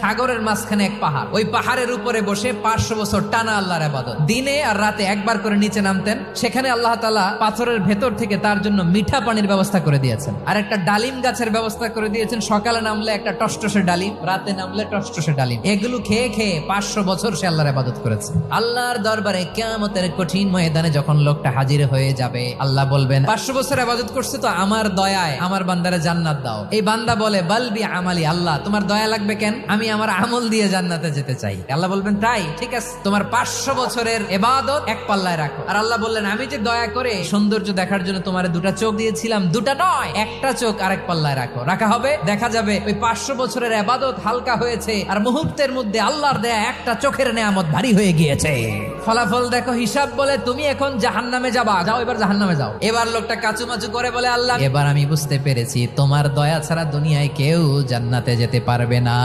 সাগরের মাঝখানে এক পাহাড়, ওই পাহাড়ের উপরে বসে 500 বছর টানা আল্লাহর ইবাদত, দিনে আর রাতে একবার করে নিচে নামতেন। সেখানে আল্লাহ তাআলা পাথরের ভেতর থেকে তার জন্য মিঠা পানির ব্যবস্থা করে দিয়েছেন, আর একটা ডালিম গাছের ব্যবস্থা করে দিয়েছেন। সকালে নামলে একটা টসটসে ডালিম, রাতে নামলে টসটসে ডালিম। এগুলো খেয়ে খেয়ে 500 বছর সে আল্লাহর ইবাদত করেছে। আল্লাহর দরবারে কিয়ামতের কঠিন ময়দানে যখন লোকটা হাজির হয়ে যাবে, আল্লাহ বলবেন 500 বছর ইবাদত করছে তো আমার দয়ায় আমার বান্দারে জান্নাত দাও। এই বান্দা বলে বালবি আমালি, আল্লাহ তোমার দয়া লাগবে কেন, আমি আমার আমল দিয়ে জান্নাতে যেতে চাই। আল্লাহ বলবেন তাই, ঠিক আছে, তোমার 500 বছরের ইবাদত এক পাল্লায় রাখো। আর আল্লাহ বললেন আমি যে দয়া করে সৌন্দর্য দেখার জন্য তোমার দুটা চোখ দিয়েছিলাম, দুটা নয় একটা চোখ আরেক পাল্লায় রাখো। রাখা হবে, দেখা যাবে ওই 500 বছরের ইবাদত হালকা হয়েছে, আর মুহূর্তের মধ্যে আল্লাহর দেয়া একটা চোখের নেয়ামত ভারী হয়ে গিয়েছে। ফলাফল দেখো, হিসাব বলে তুমি এখন জাহান্নামে যাবা, যাও এবার জাহান্নামে যাও। এবার লোকটা কাচুমাচু করে বলে আল্লাহ এবার আমি বুঝতে পেরেছি তোমার দয়া ছাড়া দুনিয়ায় কেউ জান্নাতে যেতে পারবে না।